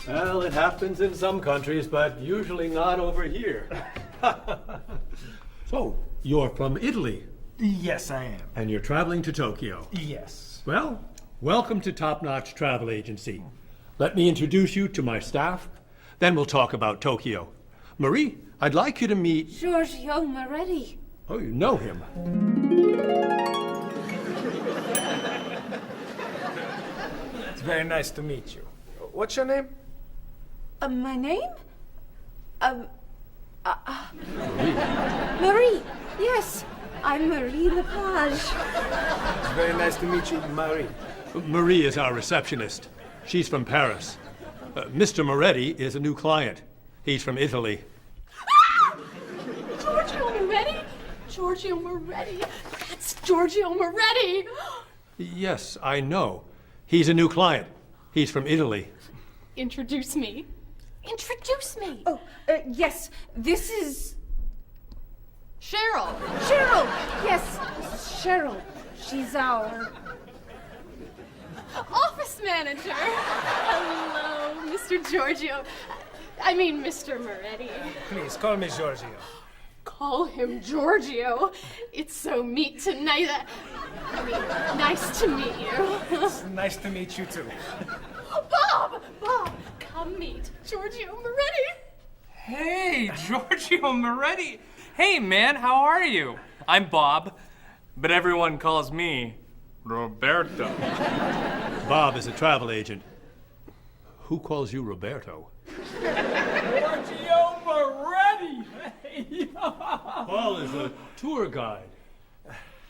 Well, it happens in some countries, but usually not over here. So, you're from Italy, Yes, I am. and you're traveling to Tokyo. Yes. Well, welcome to Top Notch Travel Agency. Let me introduce you to my staff, then we'll talk about Tokyo. Marie, I'd like you to meet... Giorgio Moretti. Oh, you know him. It's very nice to meet you. What's your name? My name? Marie. Yes, I'm Marie Lepage. It's very nice to meet you, Marie. Marie is our receptionist. She's from Paris. Mr. Moretti is a new client. He's from Italy. Giorgio Moretti? Giorgio Moretti. That's Giorgio Moretti. Yes, I know. He's a new client. He's from Italy. Introduce me. Introduce me. Oh, yes, this is Cheryl. Cheryl. Yes, Cheryl. She's our... Office manager. Hello, Mr. Giorgio. I mean, Mr. Moretti. Please, call me Giorgio. Call him Giorgio. It's so neat tonight. I mean, nice to meet you. It's nice to meet you, too. Bob! Bob, come meet Giorgio Moretti. Hey, Giorgio Moretti. Hey, man, how are you? I'm Bob, but everyone calls me Roberto. Bob is a travel agent. Who calls you Roberto? Giorgio Moretti! Paul is a tour guide.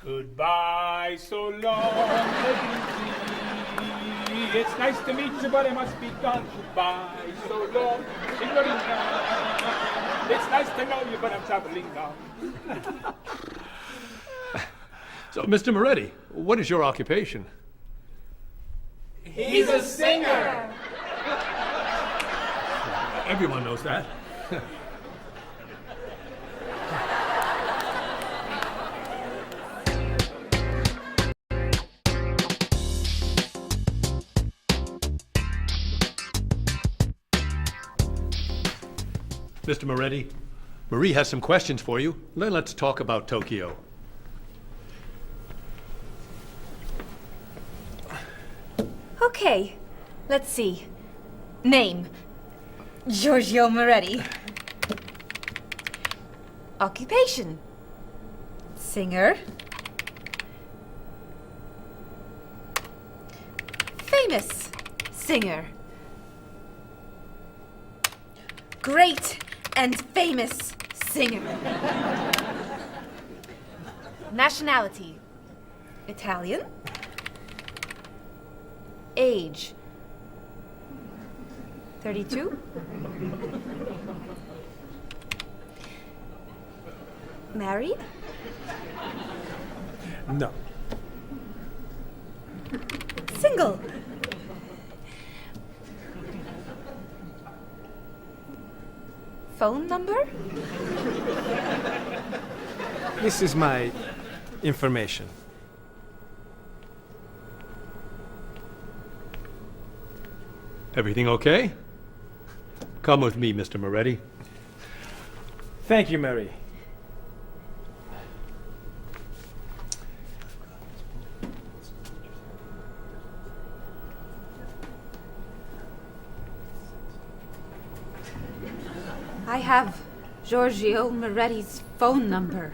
Goodbye, so long, take it easy. It's nice to meet you, but it must be gone. Goodbye, so long, signorina. It's nice to know you, but I'm traveling now. So, Mr. Moretti, what is your occupation? He's a singer. Everyone knows that. Mr. Moretti, Marie has some questions for you. Then let's talk about Tokyo. Okay, let's see. Name, Giorgio Moretti. Occupation, singer. Famous singer. Great and famous singer. Nationality, Italian. Age, 32. Married? No. Single? Phone number? This is my information. Everything okay? Come with me, Mr. Moretti. Thank you, Mary. I have Giorgio Moretti's phone number.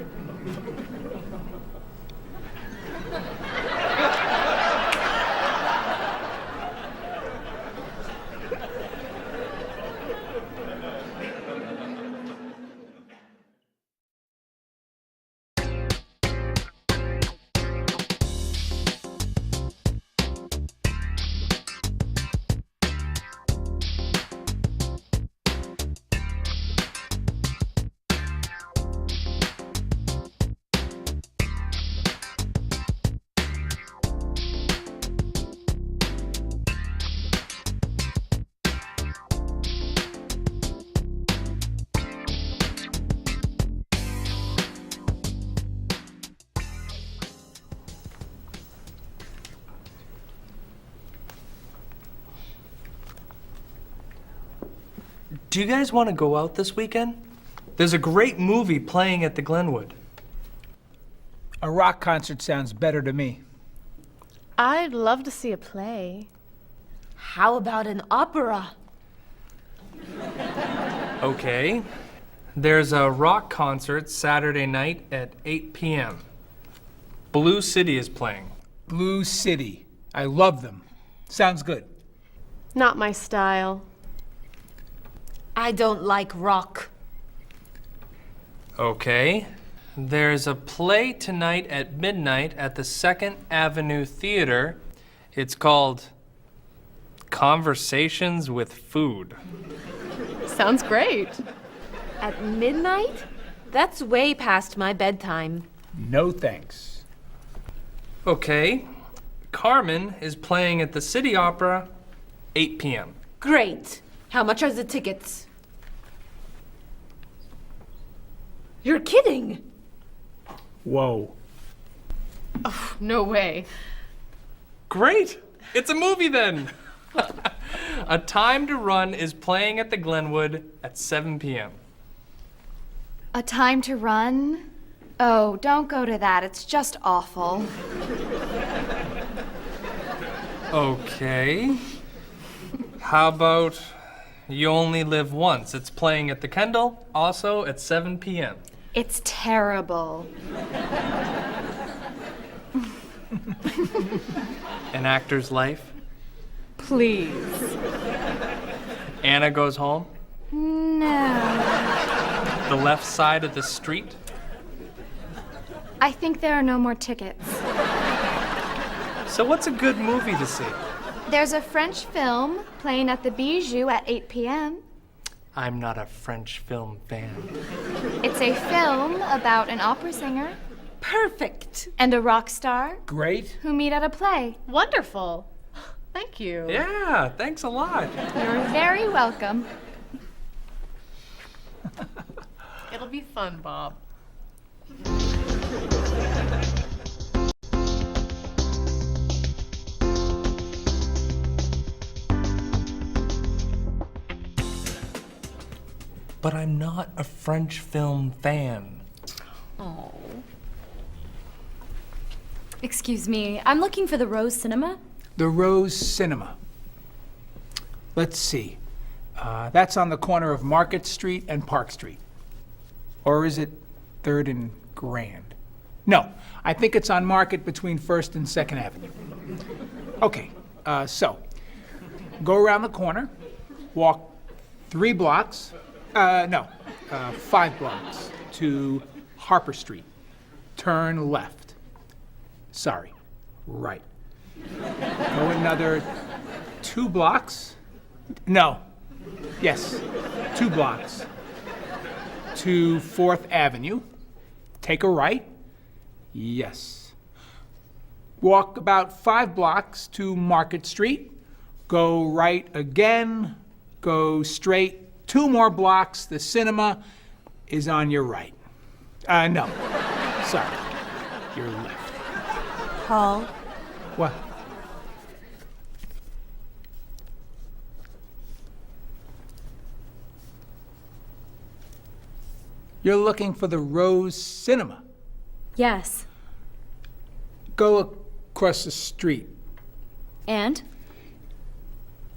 Do you guys want to go out this weekend? There's a great movie playing at the Glenwood. A rock concert sounds better to me. I'd love to see a play. How about an opera? Okay. There's a rock concert Saturday night at 8 p.m. Blue City is playing. Blue City. I love them. Sounds good. Not my style. I don't like rock. Okay. There's a play tonight at midnight at the 2nd Avenue Theater. It's called Conversations with Food. Sounds great. At midnight? That's way past my bedtime. No thanks. Okay. Carmen is playing at the City Opera, 8 p.m. Great. How much are the tickets? You're kidding. Whoa. No way. Great! It's a movie then! A Time to Run is playing at the Glenwood at 7 p.m. A Time to Run? Oh, don't go to that. It's just awful. Okay. How about You Only Live Once? It's playing at the Kendall, also at 7 p.m. It's terrible. An Actor's Life. Please. Anna Goes Home. No. The Left Side of the Street. I think there are no more tickets. So what's a good movie to see? There's a French film playing at the Bijou at 8 p.m. I'm not a French film fan. It's a film about an opera singer Perfect. and a rock star Great. who meet at a play. Wonderful. Thank you. Yeah, thanks a lot. You're very welcome. It'll be fun, Bob. But I'm not a French film fan. Oh. Excuse me, I'm looking for the Rose Cinema. The Rose Cinema. Let's see. That's on the corner of Market Street and Park Street. Or is it 3rd and Grand? No, I think it's on Market between 1st and 2nd Avenue. Okay, so go around the corner, walk 3 blocks, 5 blocks to Harper Street. Turn left. Sorry, right. Go another 2 blocks. No. Yes, 2 blocks to 4th Avenue. take a right. Yes. Walk about 5 blocks to Market Street. Go right again. Go straight 2 more blocks. The cinema is on your right. No. Sorry. Your left. Paul, What? You're looking for the Rose Cinema. Yes. Go across the street. And?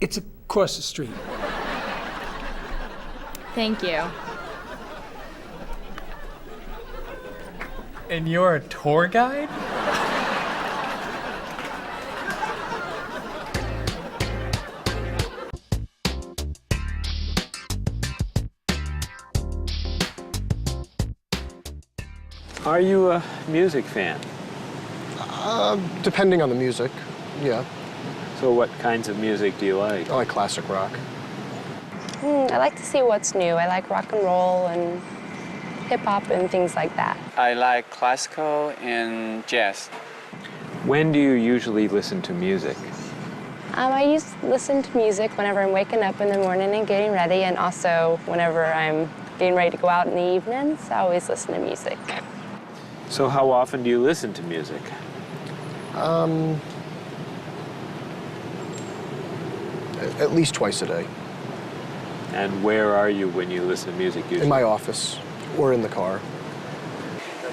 It's across the street. Thank you. And you're a tour guide? Are you a music fan? Depending on the music, yeah. So what kinds of music do you like? I like classic rock. I like to see what's new. I like rock and roll and hip hop and things like that. I like classical and jazz. When do you usually listen to music? I used to listen to music whenever I'm waking up in the morning and getting ready, and also whenever I'm getting ready to go out in the evenings. I always listen to music. So how often do you listen to music? At least twice a day. And where are you when you listen to music usually? In my office or in the car.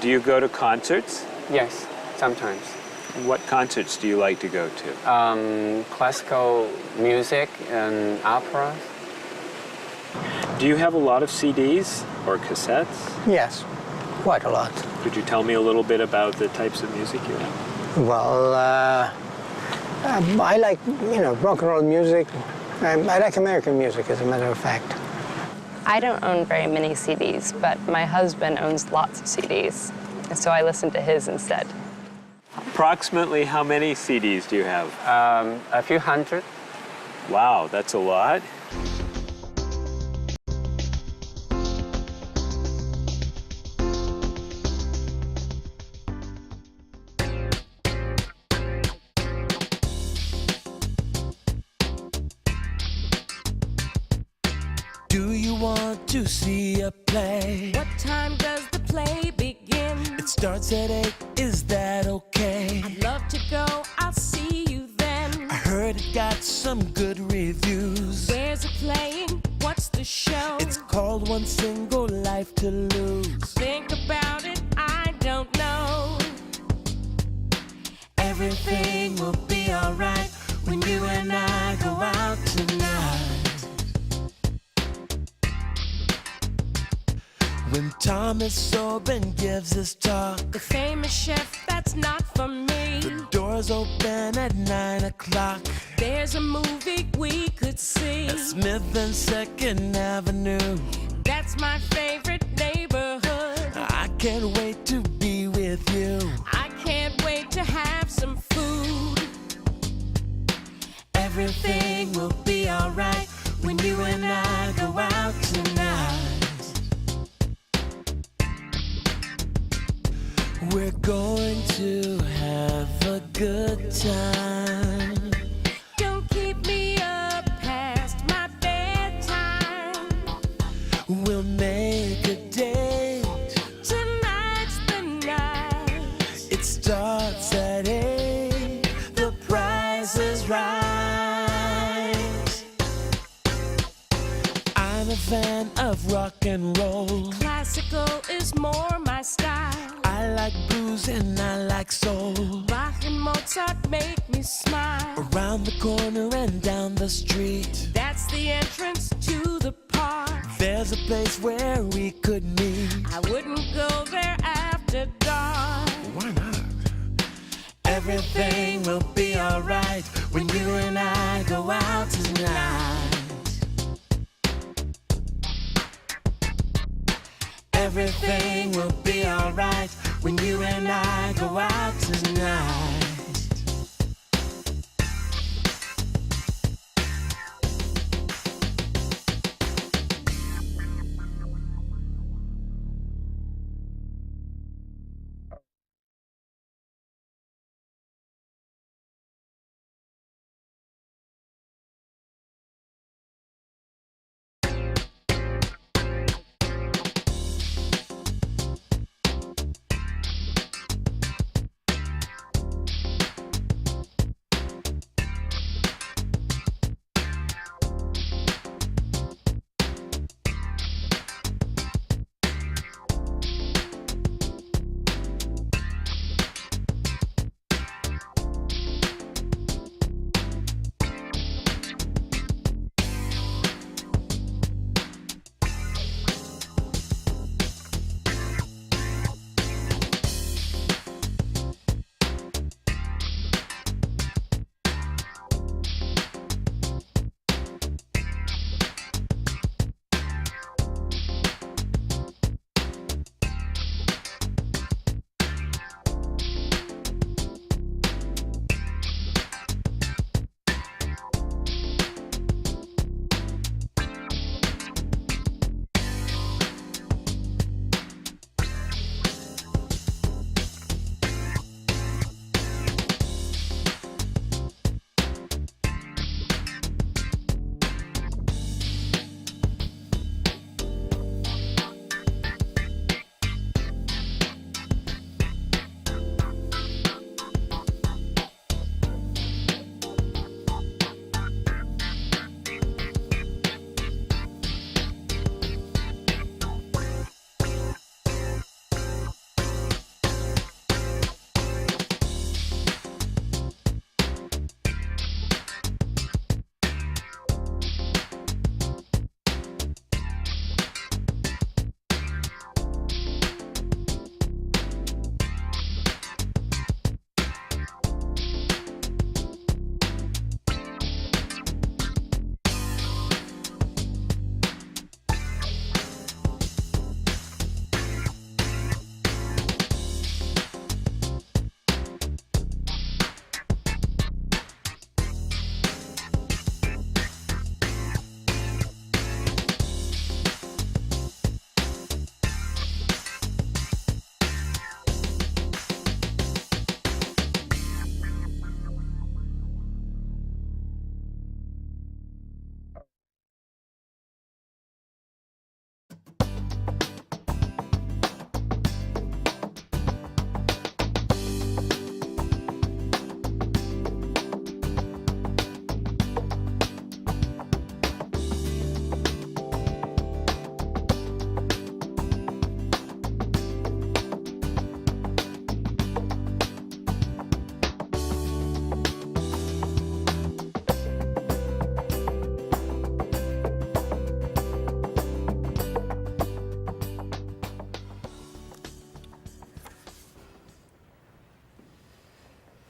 Do you go to concerts? Yes, sometimes. What concerts do you like to go to? Classical music and opera. Do you have a lot of CDs or cassettes? Yes, quite a lot. Could you tell me a little bit about the types of music you have? Well, I like, rock and roll music. I like American music, as a matter of fact. I don't own very many CDs, but my husband owns lots of CDs, and so I listen to his instead. Approximately how many CDs do you have? A few hundred. Wow, that's a lot. Do you want to see a play? What time does the play begin? It starts at 8, is that okay? I'd love to go, I'll see you then. I heard it got some good reviews. Where's it playing? What's the show? It's called One Single Life to Lose. Think about it, I don't know. Everything will be alright when you and I go out tonight. When Thomas Soben gives his talk, The famous chef, that's not for me. the doors open at 9 o'clock. There's a movie we could see. At Smith and 2nd Avenue. That's my favorite neighborhood. I can't wait to be with you. I can't wait to have some food. Everything will be alright when you and I go out tonight. We're going to have a good time. Don't keep me up past my bedtime. We'll make a date. Tonight's the night. It starts at 8. The price is right. I'm a fan of rock and roll. Classical is more my style. I like blues and I like soul. Bach and Mozart make me smile. Around the corner and down the street, That's the entrance to the park. there's a place where we could meet. I wouldn't go there after dark. Why not? Everything will be alright when you and I go out tonight. Everything will be alright when you and I go out tonight.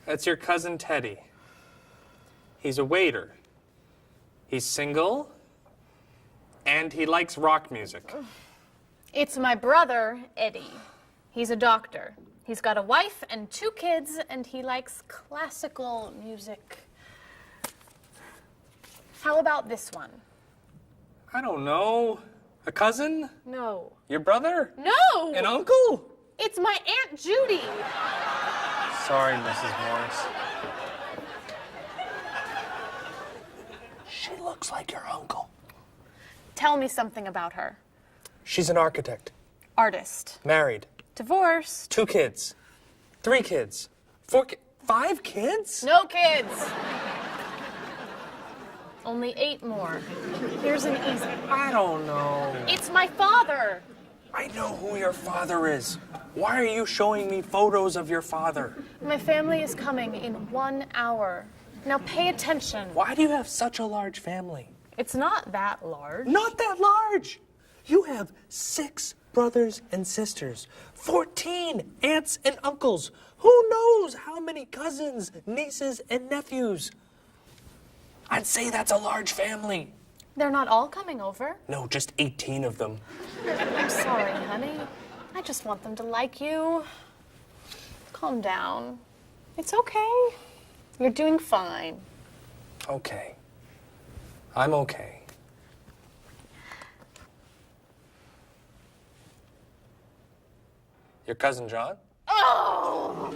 That's your cousin Teddy. He's a waiter. He's single, and he likes rock music. It's my brother, Eddie. He's a doctor. He's got a wife and 2 kids, and he likes classical music. How about this one? I don't know. A cousin? No. Your brother? No! An uncle? It's my Aunt Judy. Sorry, Mrs. Morris. She looks like your uncle. Tell me something about her. She's an architect. Artist. Married. Divorced. 2 kids. 3 kids. 5 kids? No kids. Only 8 more. Here's an easy. I don't know. It's my father. I know who your father is. Why are you showing me photos of your father? My family is coming in 1 hour. Now pay attention. Why do you have such a large family? It's not that large. Not that large. You have 6 brothers and sisters, 14 aunts and uncles. Who knows how many cousins, nieces, and nephews? I'd say that's a large family. They're not all coming over. No, just 18 of them. I'm sorry, honey. I just want them to like you. Calm down. It's okay. You're doing fine. Okay. I'm okay. Your cousin John? Oh!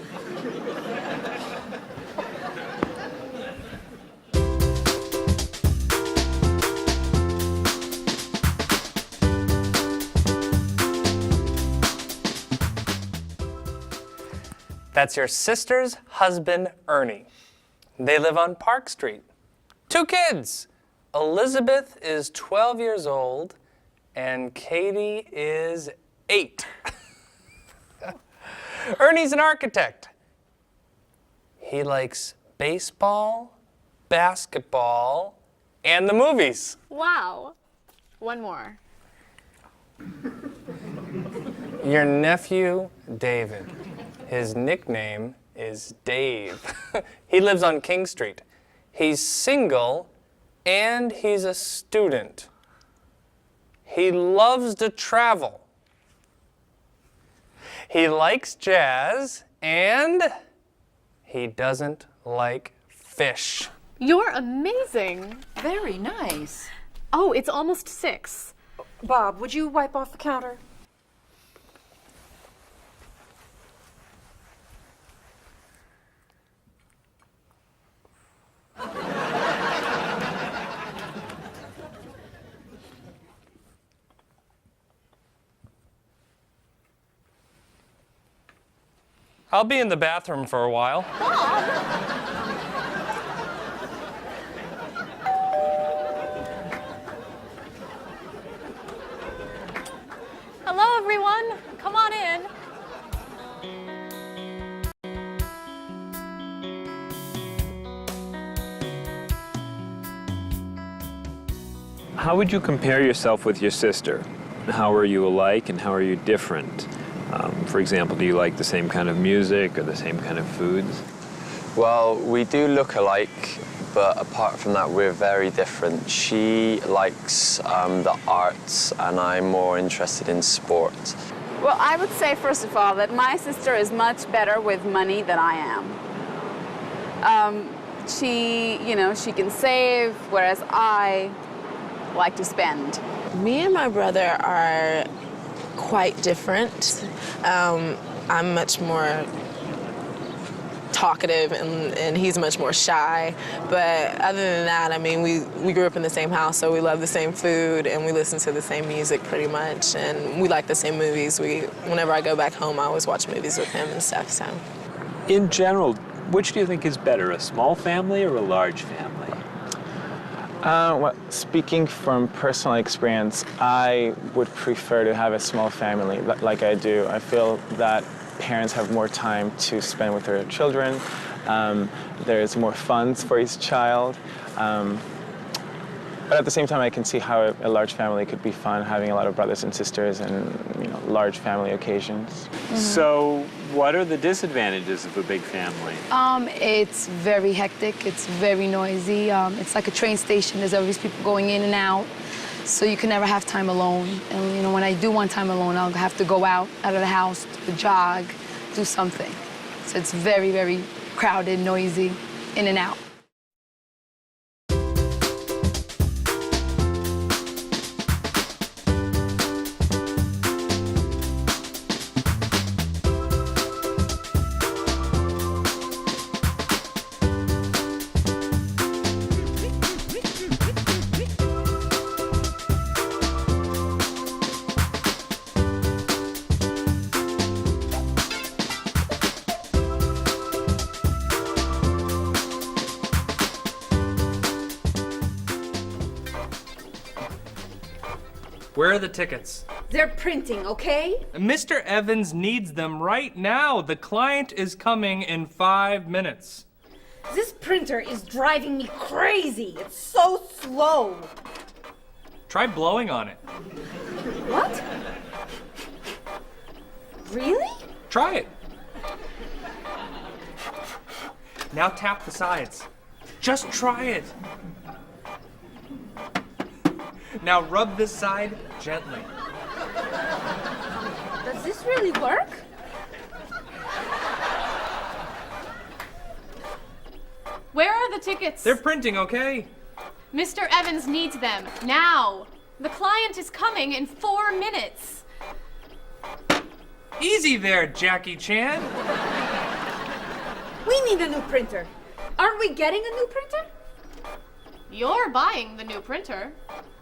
That's your sister's husband, Ernie. They live on Park Street. 2 kids. Elizabeth is 12 years old, and Katie is 8. Ernie's an architect. He likes baseball, basketball, and the movies. Wow. One more. Your nephew, David. His nickname is Dave. He lives on King Street. He's single, and he's a student. He loves to travel. He likes jazz, and he doesn't like fish. You're amazing. Very nice. Oh, it's almost 6. Bob, would you wipe off the counter? I'll be in the bathroom for a while. Hello, everyone. Come on in. How would you compare yourself with your sister? How are you alike and how are you different? For example, do you like the same kind of music or the same kind of foods? Well, we do look alike, but apart from that, we're very different. She likes the arts, and I'm more interested in sport. Well, I would say, first of all, that my sister is much better with money than I am. She can save, whereas I like to spend. Me and my brother are quite different. I'm much more talkative and he's much more shy. But other than that, I mean, we grew up in the same house, so we love the same food and we listen to the same music pretty much, and we like the same movies. Whenever I go back home, I always watch movies with him and stuff, so. In general, which do you think is better, a small family or a large family? Well, speaking from personal experience, I would prefer to have a small family like I do. I feel that parents have more time to spend with their children. There's more funds for each child. But at the same time, I can see how a large family could be fun, having a lot of brothers and sisters and large family occasions. So, what are the disadvantages of a big family? It's very hectic. It's very noisy. It's like a train station. There's always people going in and out. So you can never have time alone. And when I do want time alone, I'll have to go out of the house, to jog, do something. So it's very, very crowded, noisy, in and out. Where are the tickets? They're printing, okay? Mr. Evans needs them right now. The client is coming in 5 minutes. This printer is driving me crazy. It's so slow. Try blowing on it. What? Really? Try it. Now tap the sides. Just try it. Now rub this side gently. Does this really work? Where are the tickets? They're printing, okay? Mr. Evans needs them now. The client is coming in 4 minutes. Easy there, Jackie Chan. We need a new printer. Aren't we getting a new printer? You're buying the new printer,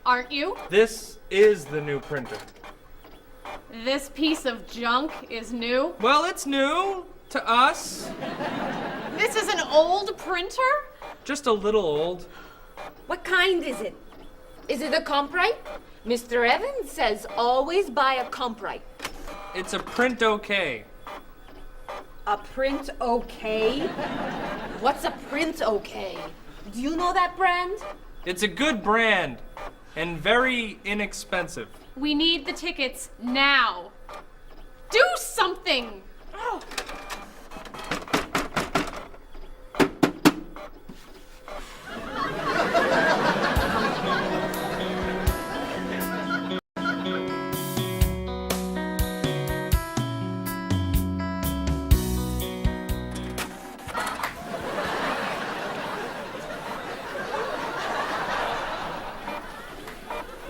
aren't you? This is the new printer. This piece of junk is new. Well, it's new to us. This is an old printer? Just a little old. What kind is it? Is it a Comprite? Mr. Evans says always buy a Comprite. It's a print okay. A print okay? What's a print okay? Do you know that brand? It's a good brand and very inexpensive. We need the tickets now. Do something! Oh.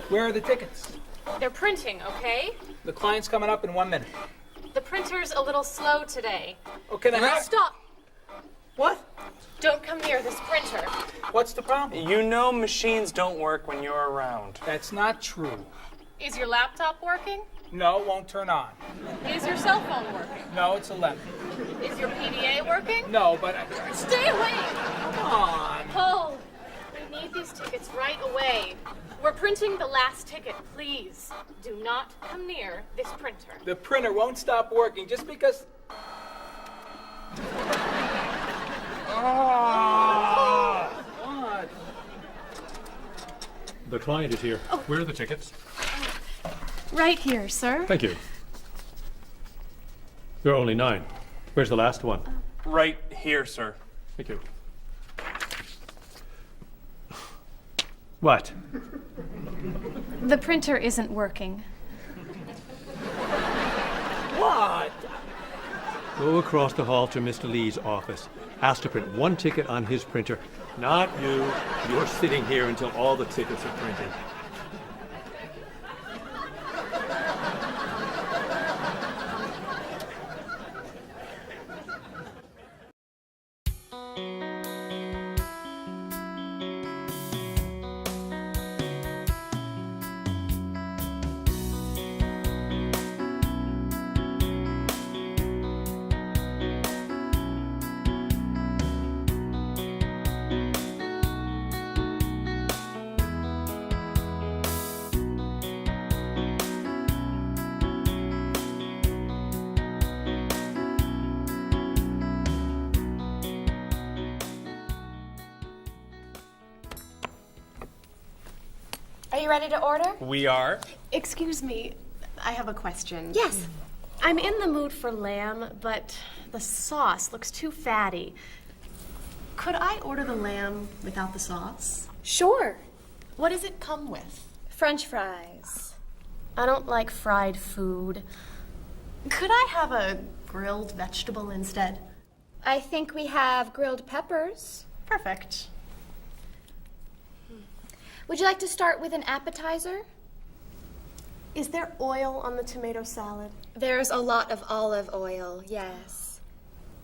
Where are the tickets? They're printing, okay? The client's coming up in 1 minute. The printer's a little slow today. Okay, then Stop! What? Don't come near this printer. What's the problem? You know machines don't work when you're around. That's not true. Is your laptop working? No, it won't turn on. Is your cell phone working? No, it's 11. Is your PDA working? No, but... Stay away! Come on. Paul, we need these tickets right away. We're printing the last ticket, please. Do not come near this printer. The printer won't stop working just because... What? The client is here. Where are the tickets? Right here, sir. Thank you. There are only 9. Where's the last one? Right here, sir. Thank you. What? The printer isn't working. What? Go across the hall to Mr. Lee's office. Ask to print 1 ticket on his printer. Not you. You're sitting here until all the tickets are printed. you ready to order? We are. Excuse me, I have a question. Yes. I'm in the mood for lamb, but the sauce looks too fatty. Could I order the lamb without the sauce? Sure. What does it come with? French fries. I don't like fried food. Could I have a grilled vegetable instead? I think we have grilled peppers. Perfect. Would you like to start with an appetizer? Is there oil on the tomato salad? There's a lot of olive oil, yes.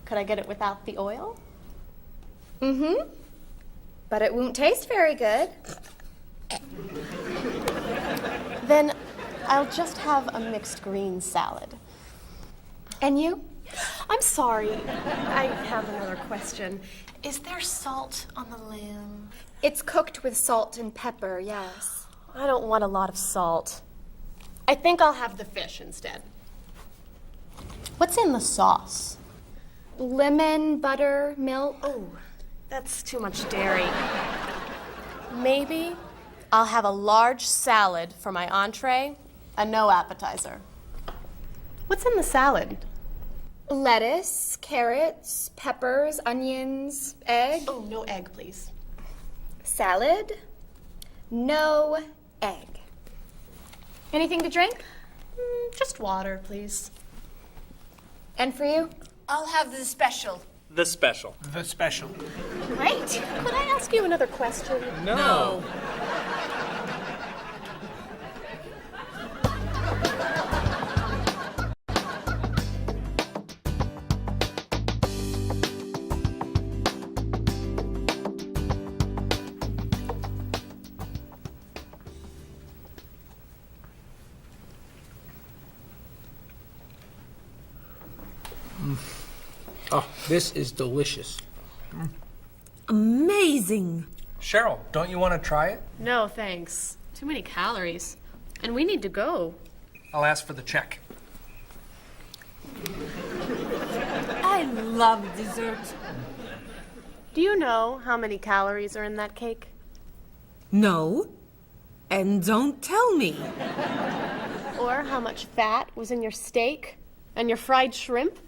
Could I get it without the oil? Mm-hmm. But it won't taste very good. Then I'll just have a mixed green salad. And you? I'm sorry. I have another question. Is there salt on the lamb? It's cooked with salt and pepper, yes. I don't want a lot of salt. I think I'll have the fish instead. What's in the sauce? Lemon, butter, milk. Oh, that's too much dairy. Maybe I'll have a large salad for my entree and no appetizer. What's in the salad? Lettuce, carrots, peppers, onions, egg. Oh, no egg, please. Salad, no egg. Anything to drink? Just water, please. And for you? I'll have the special. The special. The special. Great. Could I ask you another question? No. Oh, this is delicious. Amazing. Cheryl, don't you want to try it? No, thanks. Too many calories. And we need to go. I'll ask for the check. I love dessert. Do you know how many calories are in that cake? No. And don't tell me. Or how much fat was in your steak and your fried shrimp?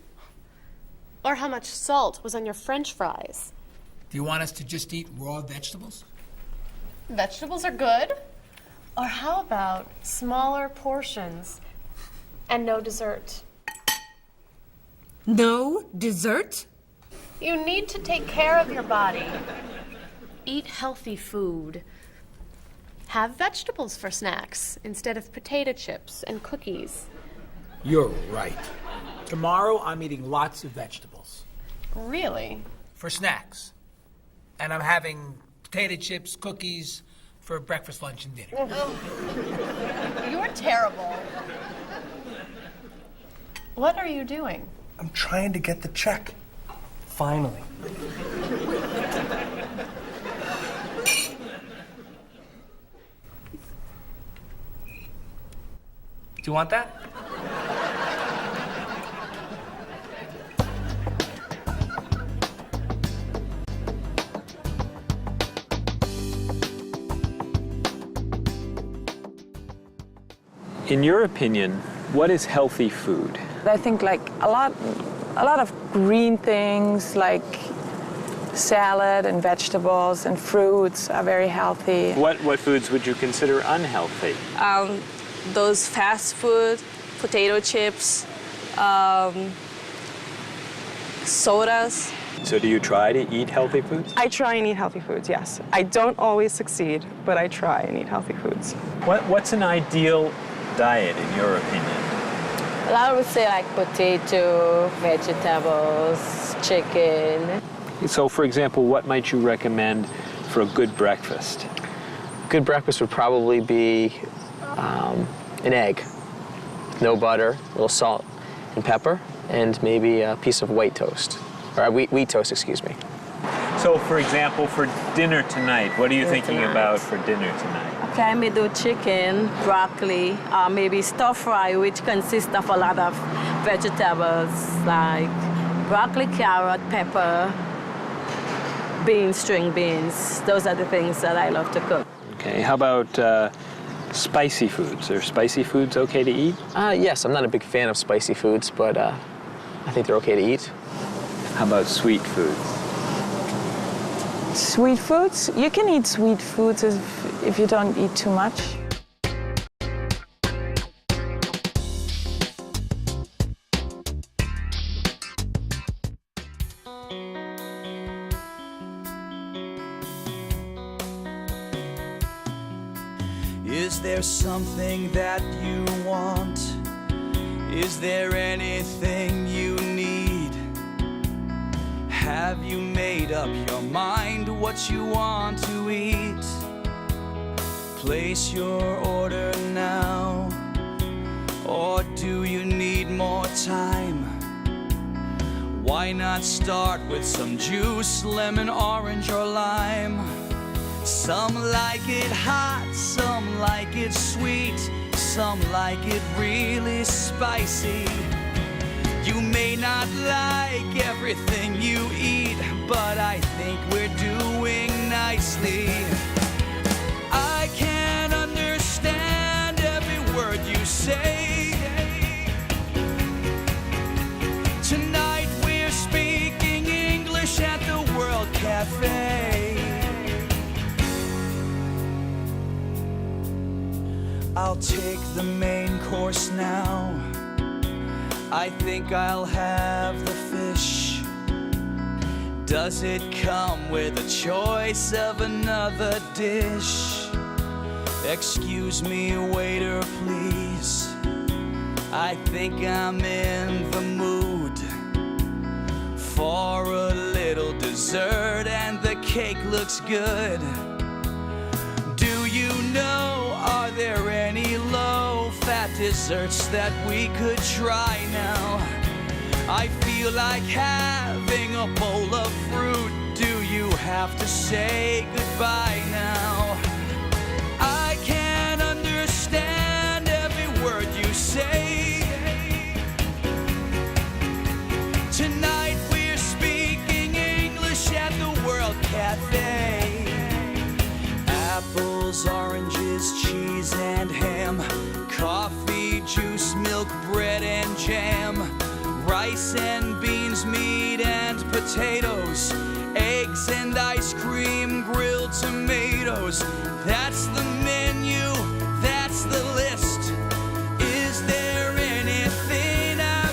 Or how much salt was on your French fries? Do you want us to just eat raw vegetables? Vegetables are good. Or how about smaller portions and no dessert? No dessert? You need to take care of your body. Eat healthy food. Have vegetables for snacks instead of potato chips and cookies. You're right. Tomorrow I'm eating lots of vegetables. Really? For snacks. And I'm having potato chips, cookies for breakfast, lunch, and dinner. You're terrible. What are you doing? I'm trying to get the check. Finally. Do you want that? In your opinion, what is healthy food? I think like a lot of green things like salad and vegetables and fruits are very healthy. What foods would you consider unhealthy? Those fast food, potato chips, sodas. So do you try to eat healthy foods? I try and eat healthy foods, yes. I don't always succeed, but I try and eat healthy foods. What's an ideal diet in your opinion? Well, I would say like potato, vegetables, chicken. So for example, what might you recommend for a good breakfast? Good breakfast would probably be an egg, no butter, a little salt and pepper, and maybe a piece of white toast, or wheat toast, excuse me. So for example, for dinner tonight, what are you thinking about for dinner tonight? Okay, I may do chicken, broccoli, maybe stir fry, which consists of a lot of vegetables like broccoli, carrot, pepper, beans, string beans. Those are the things that I love to cook. Okay, how about Spicy foods. Are spicy foods okay to eat? Yes, I'm not a big fan of spicy foods, but I think they're okay to eat. How about sweet foods? Sweet foods? You can eat sweet foods if you don't eat too much. Is there something that you want? Is there anything you need? Have you made up your mind what you want to eat? Place your order now, or do you need more time? Why not start with some juice, lemon, orange, or lime? Some like it hot, some like it sweet, some like it really spicy. You may not like everything you eat, but I think we're doing nicely. I can't understand every word you say. Tonight we're speaking English at the World Cafe. I'll take the main course now. I think I'll have the fish. Does it come with a choice of another dish? Excuse me, waiter, please. I think I'm in the mood for a little dessert, and the cake looks good. Do you know, are there any low-fat desserts that we could try now? I feel like having a bowl of fruit. Do you have to say goodbye now? I can't understand every word you say. Tonight we're speaking English at the World Cafe. Apples, oranges, cheese and ham, coffee, juice, milk, bread and jam, rice and beans, meat and potatoes, eggs and ice cream, grilled tomatoes. That's the menu, that's the list. Is there anything I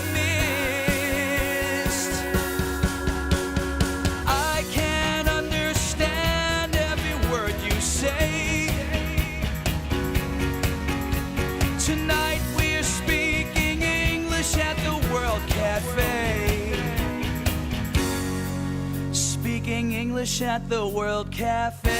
missed? I can't understand every word you say. Tonight we're speaking English at the World Cafe. Speaking English at the World Cafe.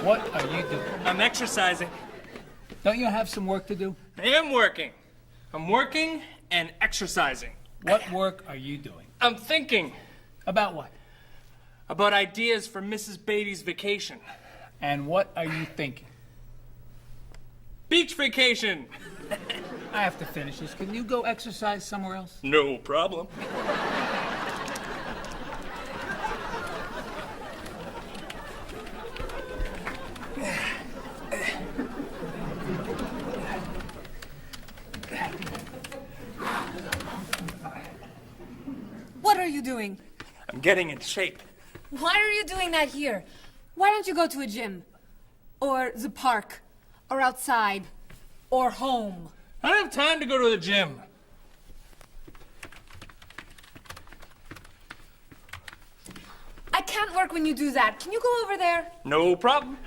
What are you doing? I'm exercising. Don't you have some work to do? I am working. I'm working and exercising. What work are you doing? I'm thinking. About what? About ideas for Mrs. Beatty's vacation. And what are you thinking? Beach vacation. I have to finish this. Can you go exercise somewhere else? No problem. What are you doing? I'm getting in shape. Why are you doing that here? Why don't you go to a gym? Or the park? Or outside? Or home? I don't have time to go to the gym. I can't work when you do that. Can you go over there? No problem.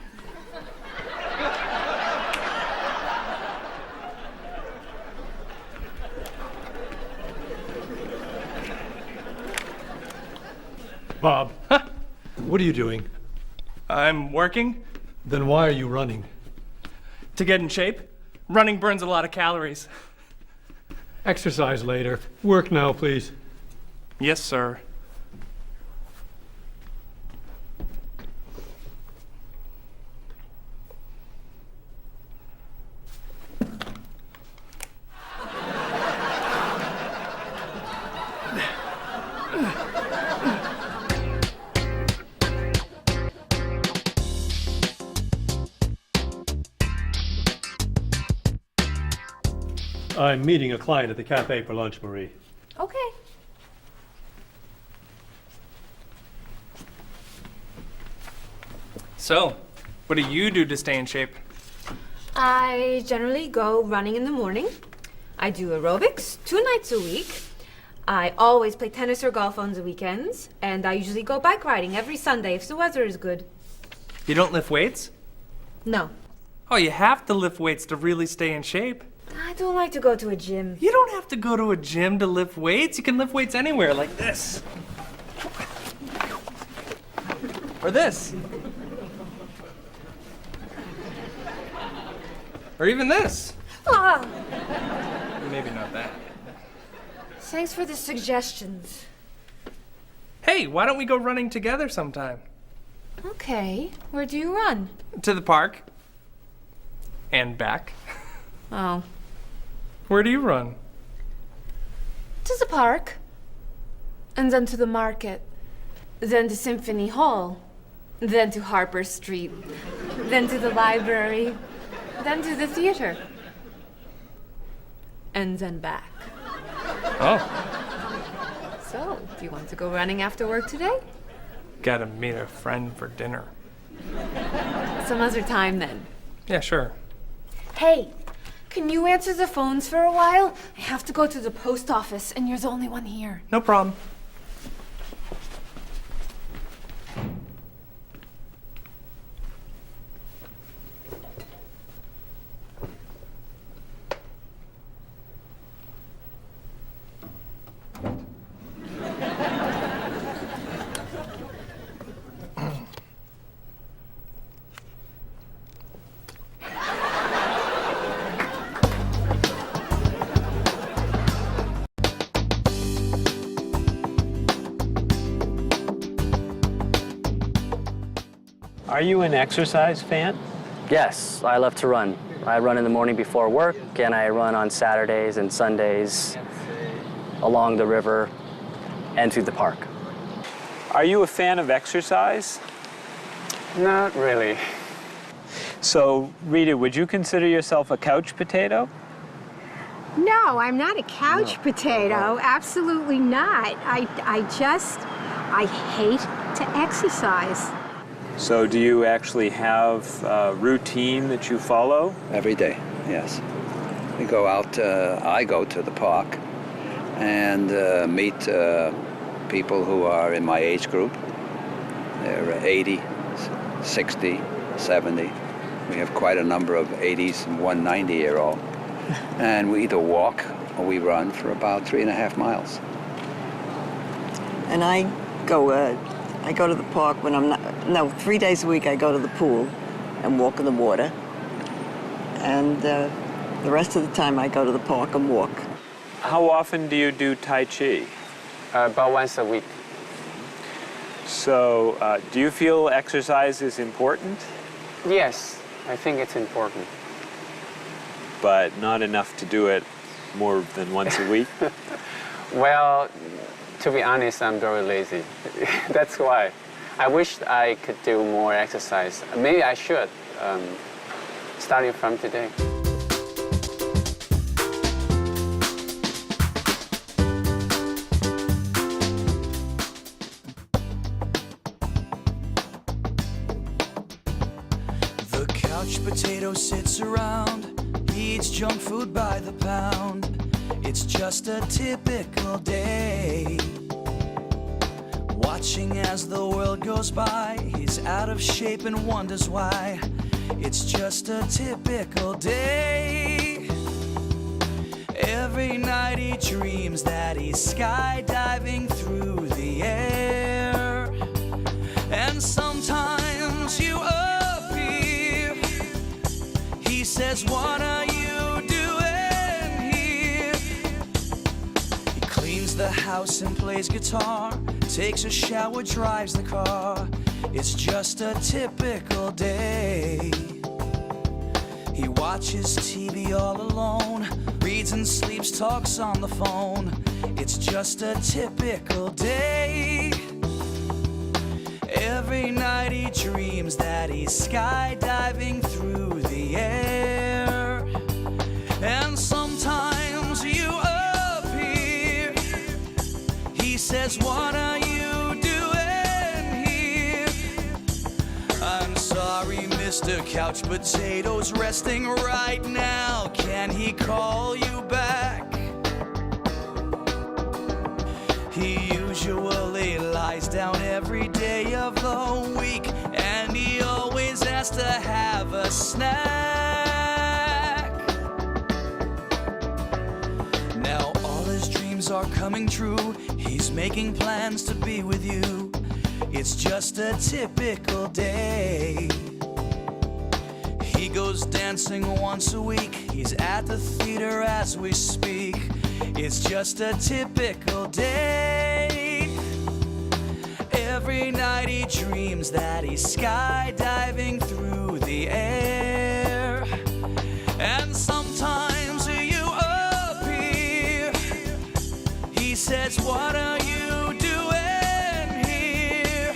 Bob, what are you doing? I'm working. Then why are you running? To get in shape. Running burns a lot of calories. Exercise later. Work now, please. Yes, sir. I'm meeting a client at the cafe for lunch, Marie. Okay. So, what do you do to stay in shape? I generally go running in the morning. I do aerobics 2 nights a week. I always play tennis or golf on the weekends. And I usually go bike riding every Sunday if the weather is good. You don't lift weights? No. Oh, you have to lift weights to really stay in shape. I don't like to go to a gym. You don't have to go to a gym to lift weights. You can lift weights anywhere, like this. Or this. Or even this. Ah, Maybe not that. thanks for the suggestions. Hey, why don't we go running together sometime? Okay, where do you run? To the park. And back. Oh, Where do you run? to the park. And then to the market. Then to Symphony Hall. Then to Harper Street. Then to the library. Then to the theater. And then back. Oh, So, do you want to go running after work today? gotta meet a friend for dinner. Some other time then. Yeah, sure. Hey, can you answer the phones for a while? I have to go to the post office and you're the only one here. No problem. Are you an exercise fan? Yes, I love to run. I run in the morning before work, and I run on Saturdays and Sundays along the river and through the park. Are you a fan of exercise? Not really. So, Rita, would you consider yourself a couch potato? No, I'm not a couch potato. Absolutely not. I hate to exercise. So, do you actually have a routine that you follow? Every day, yes. We go out, I go to the park and meet people who are in my age group. They're 80, 60, 70. We have quite a number of 80s and 190-year-old. And we either walk or we run for about 3.5 miles. And I go to the park when I'm not, no, 3 days a week I go to the pool. and walk in the water. And the rest of the time I go to the park and walk. How often do you do Tai Chi? About once a week. So, do you feel exercise is important? Yes, I think it's important. But not enough to do it more than once a week? Well, to be honest, I'm very lazy. That's why. I wish I could do more exercise. Maybe I should, starting from today. The couch potato sits around, he eats junk food by the pound. It's just a typical day. Watching as the world goes by, he's out of shape and wonders why. It's just a typical day. Every night he dreams that he's skydiving through the air. And sometimes you appear. He says, what are you doing here? He cleans the house and plays guitar, takes a shower, drives the car. It's just a typical day. He watches TV all alone, reads and sleeps, talks on the phone. It's just a typical day. Every night he dreams that he's skydiving through the air. And sometimes you appear. He says, what are you doing here? I'm sorry, Mr. Couch Potato's resting right now. Can he call you back? He usually lies down every day of the week, and he always has to have a snack. Now all his dreams are coming true. He's making plans to be with you. It's just a typical day. He goes dancing once a week. He's at the theater as we speak. It's just a typical day. Every night he dreams that he's skydiving through the air. And sometimes you appear. He says, what are you doing here?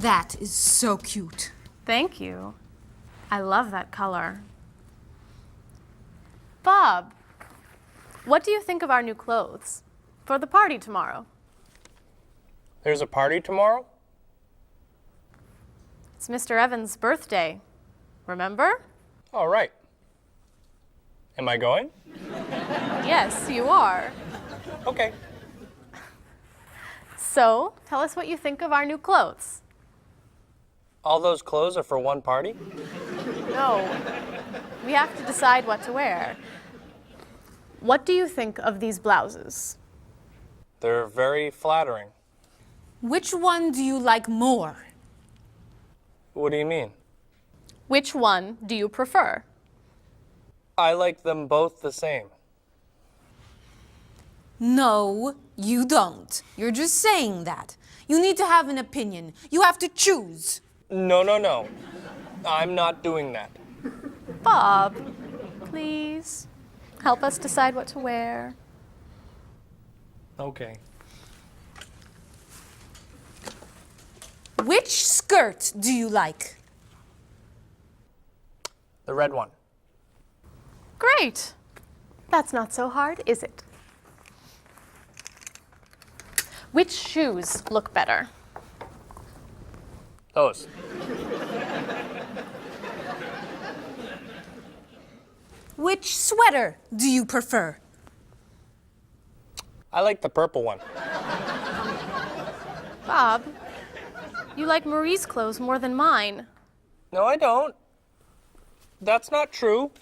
That is so cute. Thank you. I love that color. Bob, what do you think of our new clothes for the party tomorrow? There's a party tomorrow? It's Mr. Evans' birthday. Remember? All right. Am I going? Yes, you are. Okay. So, tell us what you think of our new clothes. All those clothes are for one party? No, we have to decide what to wear. What do you think of these blouses? They're very flattering. Which one do you like more? What do you mean? Which one do you prefer? I like them both the same. No, you don't. You're just saying that. You need to have an opinion. You have to choose. No. I'm not doing that. Bob, please help us decide what to wear. Okay. Which skirt do you like? The red one. Great. That's not so hard, is it? Which shoes look better? Those. Which sweater do you prefer? I like the purple one. Bob, you like Marie's clothes more than mine. No, I don't. That's not true.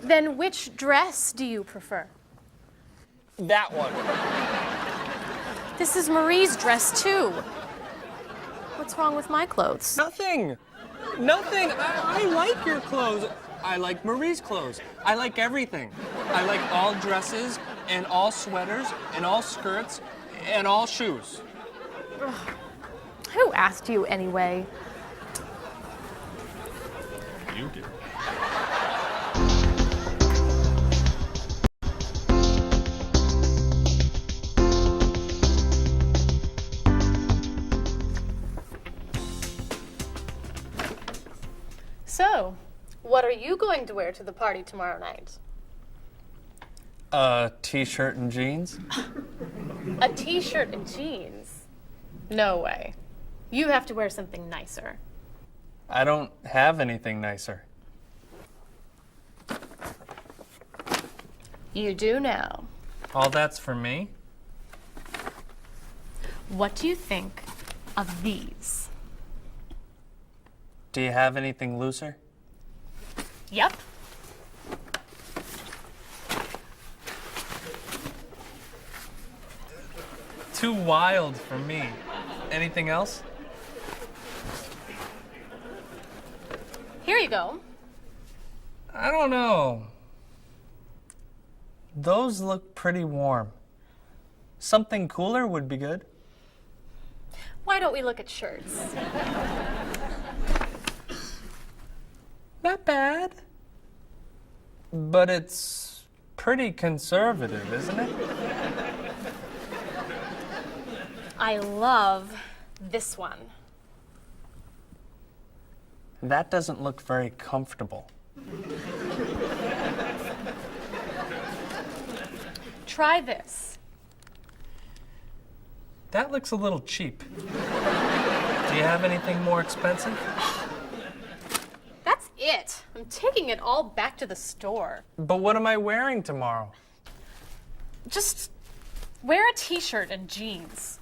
Then which dress do you prefer? That one. This is Marie's dress too. What's wrong with my clothes? Nothing. I like your clothes. I like Marie's clothes. I like everything. I like all dresses and all sweaters and all skirts and all shoes. Who asked you anyway? You did. So, what are you going to wear to the party tomorrow night? A t-shirt and jeans? A t-shirt and jeans? No way. You have to wear something nicer. I don't have anything nicer. You do now. All that's for me? What do you think of these? Do you have anything looser? Yep. Too wild for me. Anything else? Here you go. I don't know. Those look pretty warm. Something cooler would be good. Why don't we look at shirts? Not bad. But it's pretty conservative, isn't it? I love this one. That doesn't look very comfortable. Try this. That looks a little cheap. Do you have anything more expensive? That's it. I'm taking it all back to the store. But what am I wearing tomorrow? Just wear a t-shirt and jeans.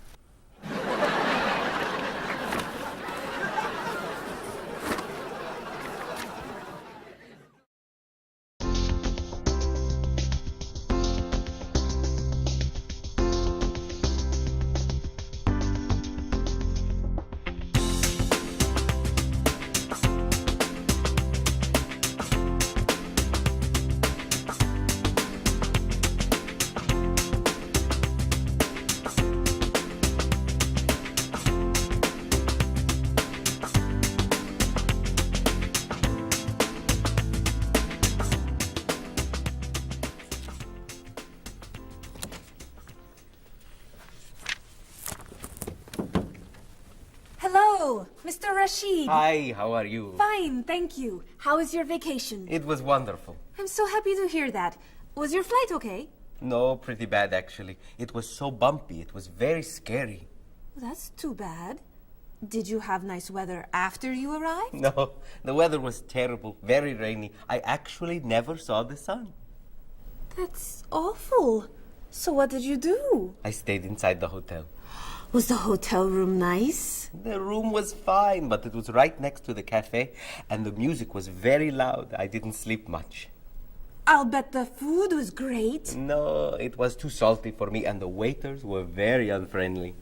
Hello, Mr. Rashid. Hi, how are you? Fine, thank you. How was your vacation? It was wonderful. I'm so happy to hear that. Was your flight okay? No, pretty bad actually. It was so bumpy. It was very scary. That's too bad. Did you have nice weather after you arrived? No, the weather was terrible, very rainy. I actually never saw the sun. That's awful. So what did you do? I stayed inside the hotel. Was the hotel room nice? The room was fine, but it was right next to the cafe, and the music was very loud. I didn't sleep much. I'll bet the food was great. No, it was too salty for me, and the waiters were very unfriendly.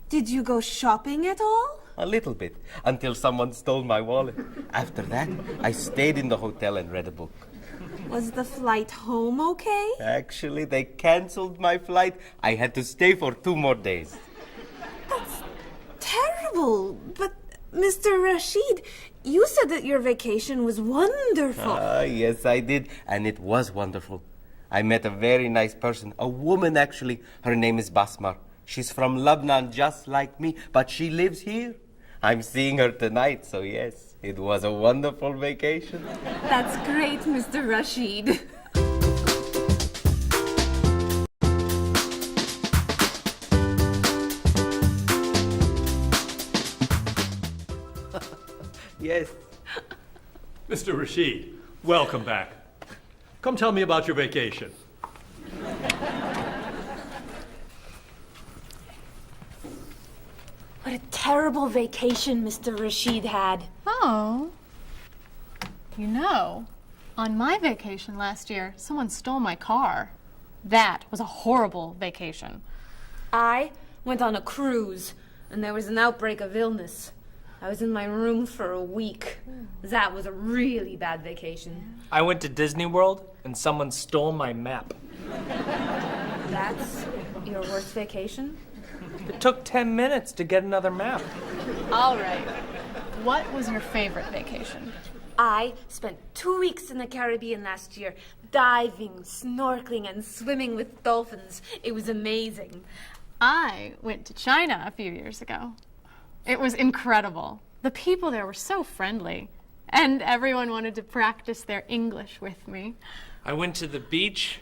Did you go shopping at all? A little bit, until someone stole my wallet. After that, I stayed in the hotel and read a book. Was the flight home okay? Actually, they canceled my flight. I had to stay for 2 more days. That's terrible. But, Mr. Rashid, you said that your vacation was wonderful. Yes, I did. And it was wonderful. I met a very nice person, a woman actually. Her name is Basmar. She's from Lebanon, just like me, but she lives here. I'm seeing her tonight, so yes, it was a wonderful vacation. That's great, Mr. Rashid. Yes. Mr. Rashid, welcome back. Come tell me about your vacation. What a terrible vacation Mr. Rashid had. Oh. You know, on my vacation last year, someone stole my car. That was a horrible vacation. I went on a cruise, and there was an outbreak of illness. I was in my room for a week. That was a really bad vacation. I went to Disney World, and someone stole my map. That's your worst vacation? It took 10 minutes to get another map. All right. What was your favorite vacation? I spent 2 weeks in the Caribbean last year, diving, snorkeling, and swimming with dolphins. It was amazing. I went to China a few years ago. It was incredible. The people there were so friendly, and everyone wanted to practice their English with me. I went to the beach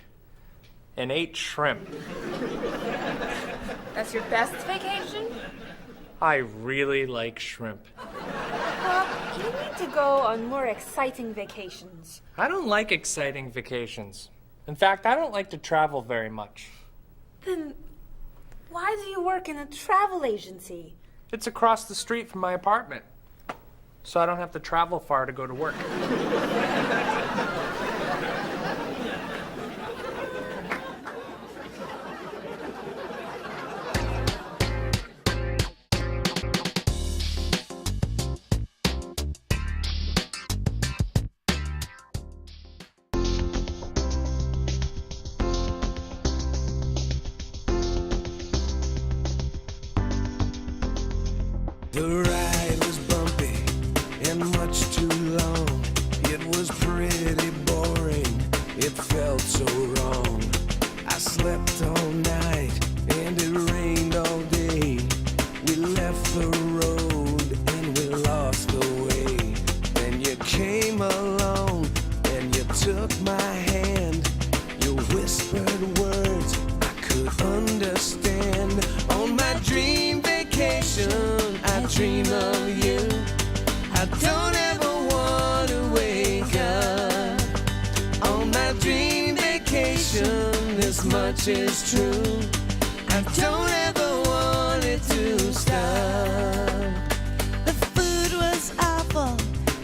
and ate shrimp. That's your best vacation? I really like shrimp. Well, you need to go on more exciting vacations. I don't like exciting vacations. In fact, I don't like to travel very much. Then why do you work in a travel agency? It's across the street from my apartment, so I don't have to travel far to go to work. The ride was bumpy and much too long. It was pretty boring. It felt so wrong. I slept all night and it rained all day. We left the road and we lost the way. Then you came along and you took my hand. You whispered words I could understand. On my dream vacation, I dream of you. I don't ever want to wake up. On my dream vacation, this much is true. I don't ever want it to stop. The food was awful.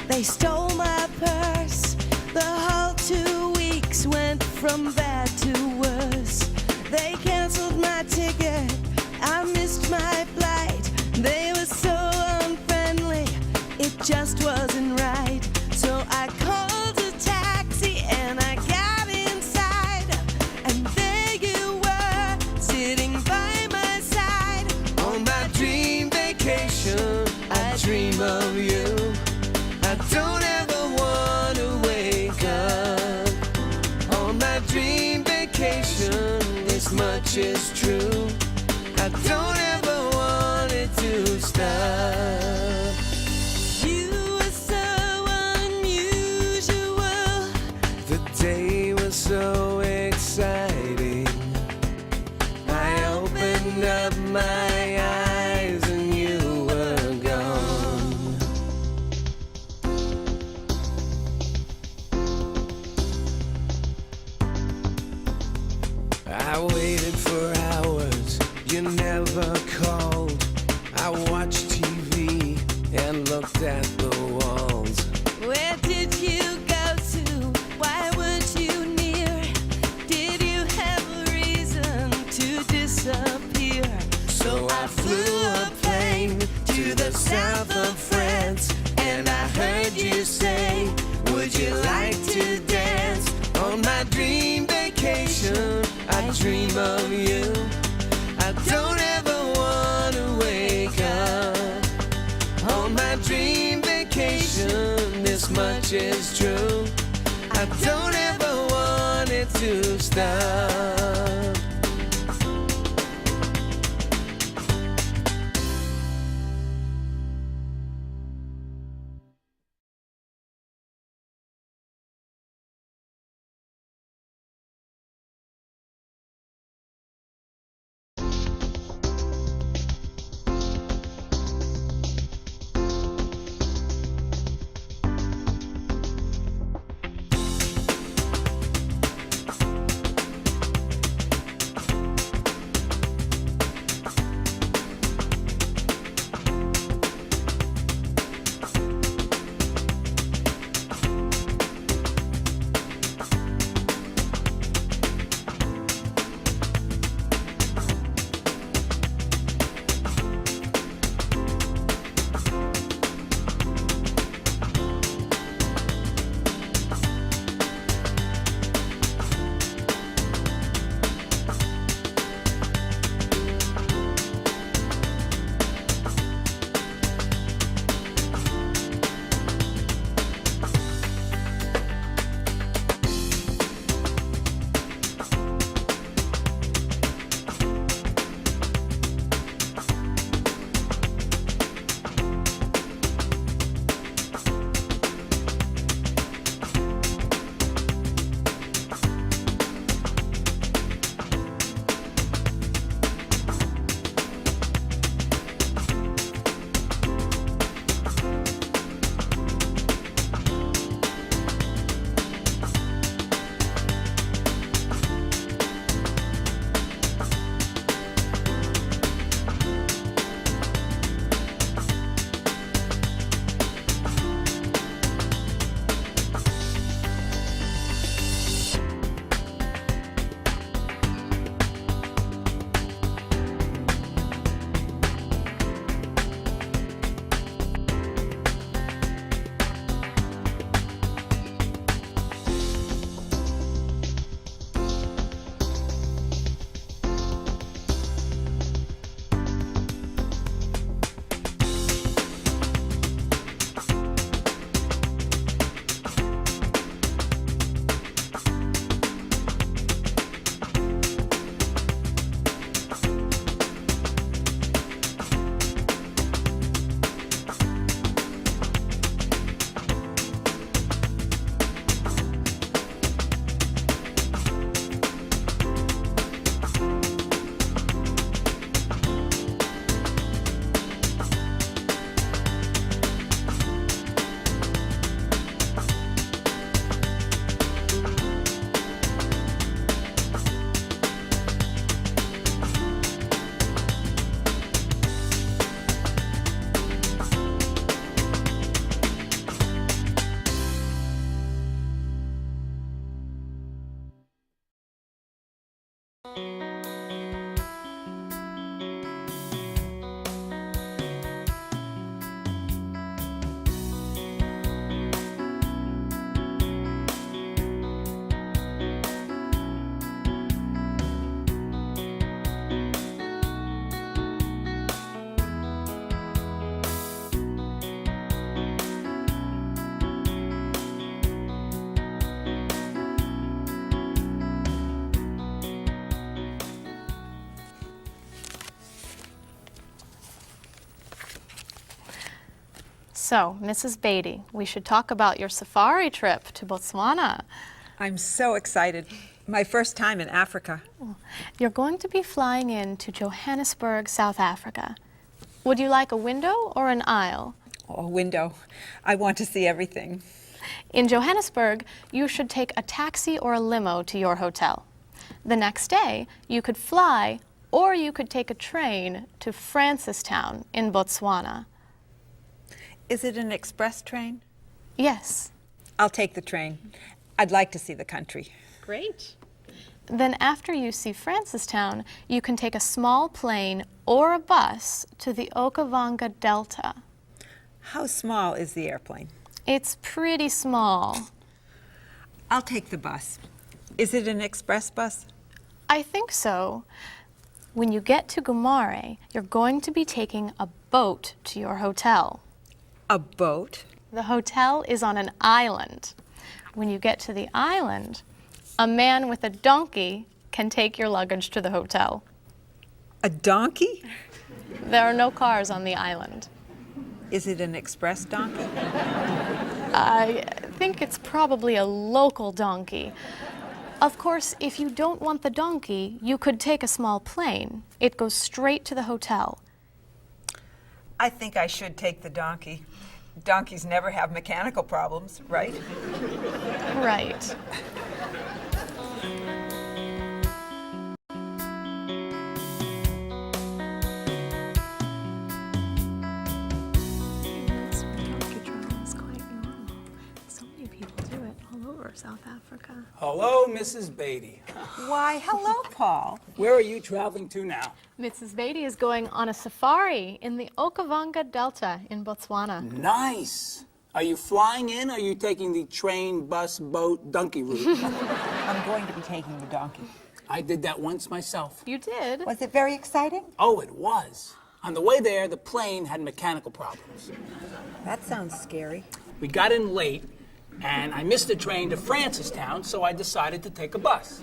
They stole my purse. The whole 2 weeks went from bad to worse. They canceled my ticket. I missed my flight. They were so unfriendly, it just wasn't right. So I called a taxi and I got inside. And there you were, sitting by my side. On my dream vacation, I dream of you. I don't ever want to wake up. On my dream vacation, this much is true. I don't ever want it to stop. looked at the walls. Where did you go to? Why weren't you near? Did you have a reason to disappear? So I flew a plane to the south of France, and I heard you say, would you like to dance on my dream vacation? I dream of you. I don't ever want to wake up on my dream vacation. This much is true. I don't ever want it to stop. So, Mrs. Beatty, we should talk about your safari trip to Botswana. I'm so excited. My first time in Africa. You're going to be flying in to Johannesburg, South Africa. Would you like a window or an aisle? Oh, a window. I want to see everything. In Johannesburg, you should take a taxi or a limo to your hotel. The next day, you could fly or you could take a train to Francistown in Botswana. Is it an express train? Yes. I'll take the train. I'd like to see the country. Great. Then after you see Francistown, you can take a small plane or a bus to the Okavango Delta. How small is the airplane? It's pretty small. I'll take the bus. Is it an express bus? I think so. When you get to Gumare, you're going to be taking a boat to your hotel. A boat? The hotel is on an island. When you get to the island, a man with a donkey can take your luggage to the hotel. A donkey? There are no cars on the island. Is it an express donkey? I think it's probably a local donkey. Of course, if you don't want the donkey, you could take a small plane. It goes straight to the hotel. I think I should take the donkey. Donkeys never have mechanical problems, right? Right. South Africa. Hello, Mrs. Beatty. Why, hello, Paul. Where are you traveling to now? Mrs. Beatty is going on a safari in the Okavango Delta in Botswana. Nice. Are you flying in or are you taking the train, bus, boat, donkey route? I'm going to be taking the donkey. I did that once myself. You did? Was it very exciting? Oh, it was. On the way there, the plane had mechanical problems. That sounds scary. We got in late, and I missed the train to Francistown, so I decided to take a bus.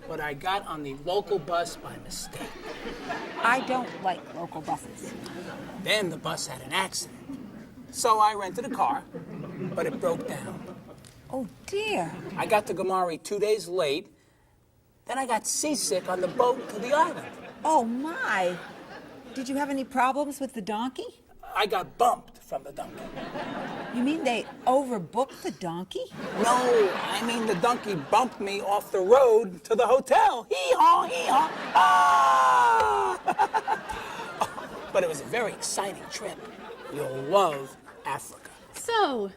But I got on the local bus by mistake. I don't like local buses. Then the bus had an accident. So I rented a car, but it broke down. Oh, dear. I got to Gumare 2 days late. Then I got seasick on the boat to the island. Oh, my. Did you have any problems with the donkey? I got bumped from the donkey. You mean they overbooked the donkey? No, I mean the donkey bumped me off the road to the hotel. Hee-haw, hee-haw, ah! But it was a very exciting trip. You'll love Africa. So,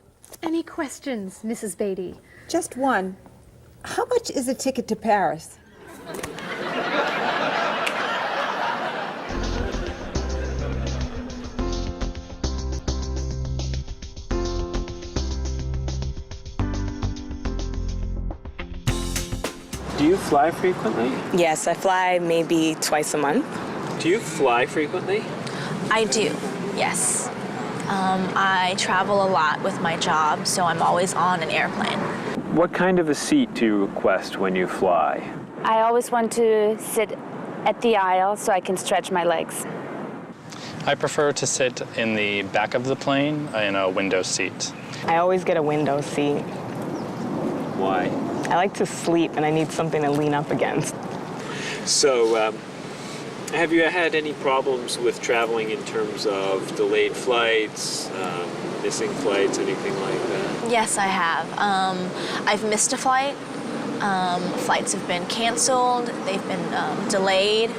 any questions, Mrs. Beatty? Just one. How much is a ticket to Paris? Do you fly frequently? Yes, I fly maybe twice a month. Do you fly frequently? I do, yes. I travel a lot with my job, so I'm always on an airplane. What kind of a seat do you request when you fly? I always want to sit at the aisle so I can stretch my legs. I prefer to sit in the back of the plane in a window seat. I always get a window seat. Why? I like to sleep and I need something to lean up against. So, have you had any problems with traveling in terms of delayed flights, missing flights, anything like that? Yes, I have. I've missed a flight. Flights have been canceled. They've been delayed.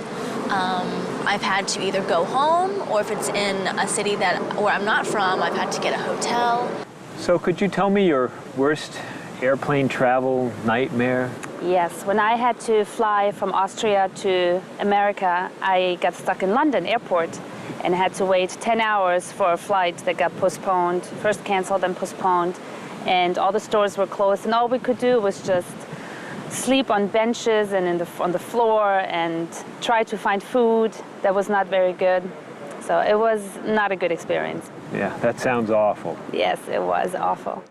I've had to either go home, or if it's in a city where I'm not from, I've had to get a hotel. So could you tell me your worst airplane travel nightmare? Yes, when I had to fly from Austria to America, I got stuck in London airport and had to wait 10 hours for a flight that got postponed, first canceled and postponed, and all the stores were closed, and all we could do was just sleep on benches and on the floor and try to find food that was not very good. So it was not a good experience. Yeah, that sounds awful. Yes, it was awful.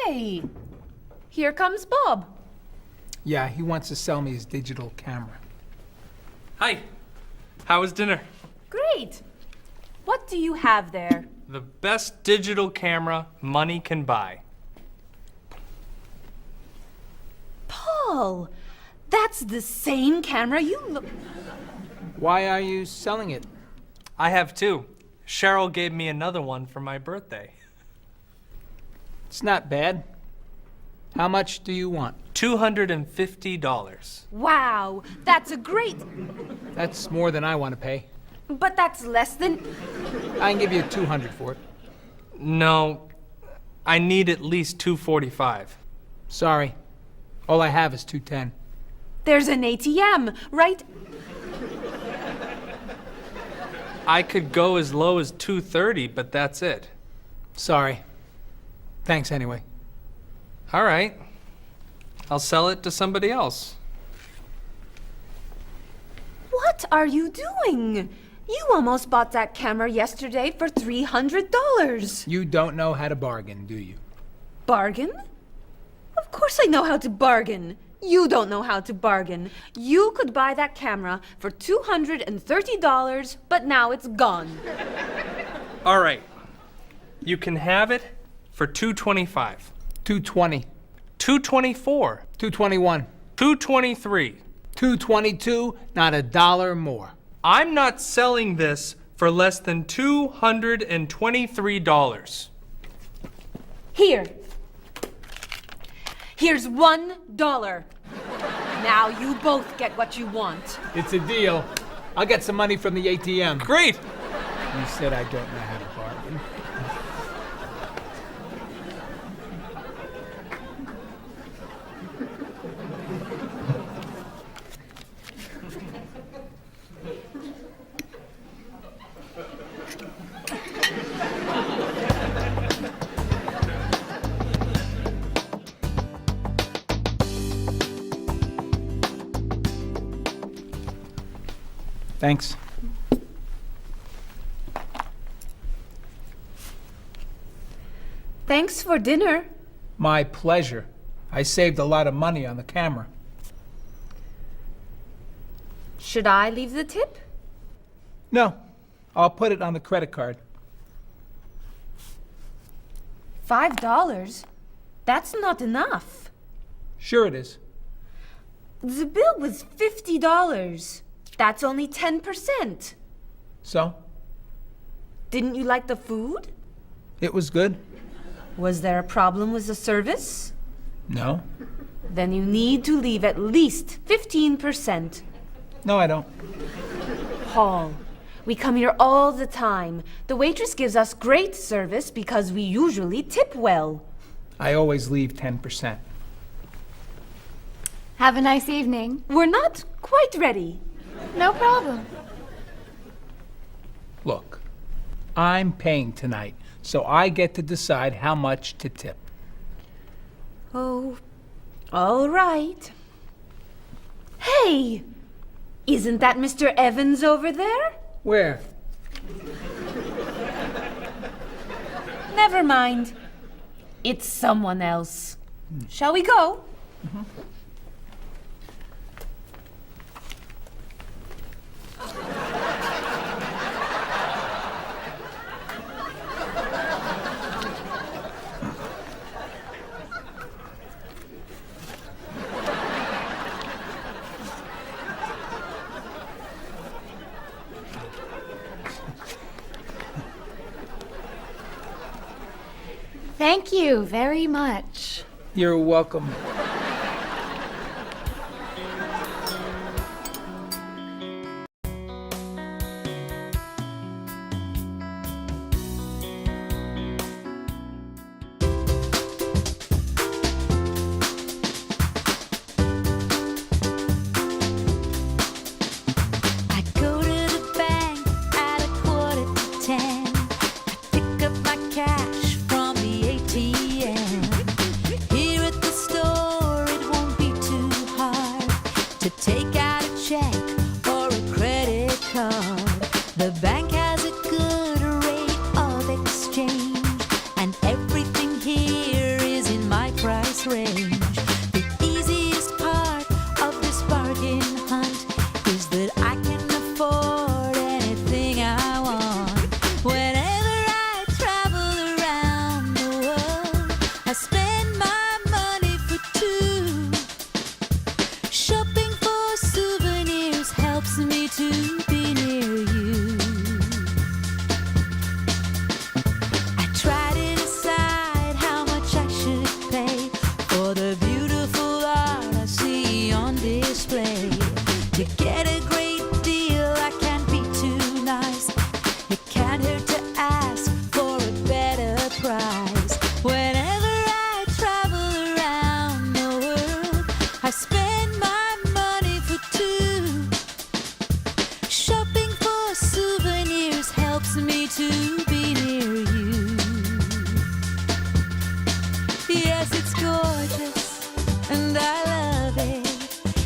Hey, here comes Bob. Yeah, he wants to sell me his digital camera. Hi. How was dinner? Great. What do you have there? The best digital camera money can buy. Paul, that's the same camera you look. Why are you selling it? I have two. Cheryl gave me another one for my birthday. It's not bad. How much do you want? $250. Wow, that's a great. That's more than I want to pay. But that's less than. I can give you $200 for it. No, I need at least $245. Sorry. All I have is $210. There's an ATM, right? I could go as low as $230, but that's it. Sorry. Thanks anyway. All right. I'll sell it to somebody else. What are you doing? You almost bought that camera yesterday for $300. You don't know how to bargain, do you? Bargain? Of course I know how to bargain. You don't know how to bargain. You could buy that camera for $230, but now it's gone. All right. You can have it for $225. $220. $224. $221. $223. $222, not a dollar more. I'm not selling this for less than $223. Here. Here's $1. Now you both get what you want. It's a deal. I'll get some money from the ATM. Great! You said I don't know how to bargain. Thanks. Thanks for dinner. My pleasure. I saved a lot of money on the camera. Should I leave the tip? No, I'll put it on the credit card. $5? That's not enough. Sure it is. The bill was $50. That's only 10%. So? Didn't you like the food? It was good. Was there a problem with the service? No. Then you need to leave at least 15%. No, I don't. Paul, we come here all the time. The waitress gives us great service because we usually tip well. I always leave 10%. Have a nice evening. We're not quite ready. No problem. Look, I'm paying tonight, so I get to decide how much to tip. Oh, all right. Hey, isn't that Mr. Evans over there? Where? Never mind. It's someone else. Shall we go? Mm-hmm. Thank you very much. You're welcome. Take out a check or a credit card. The bank has a good rate of exchange, and everything here is in my price range. The easiest part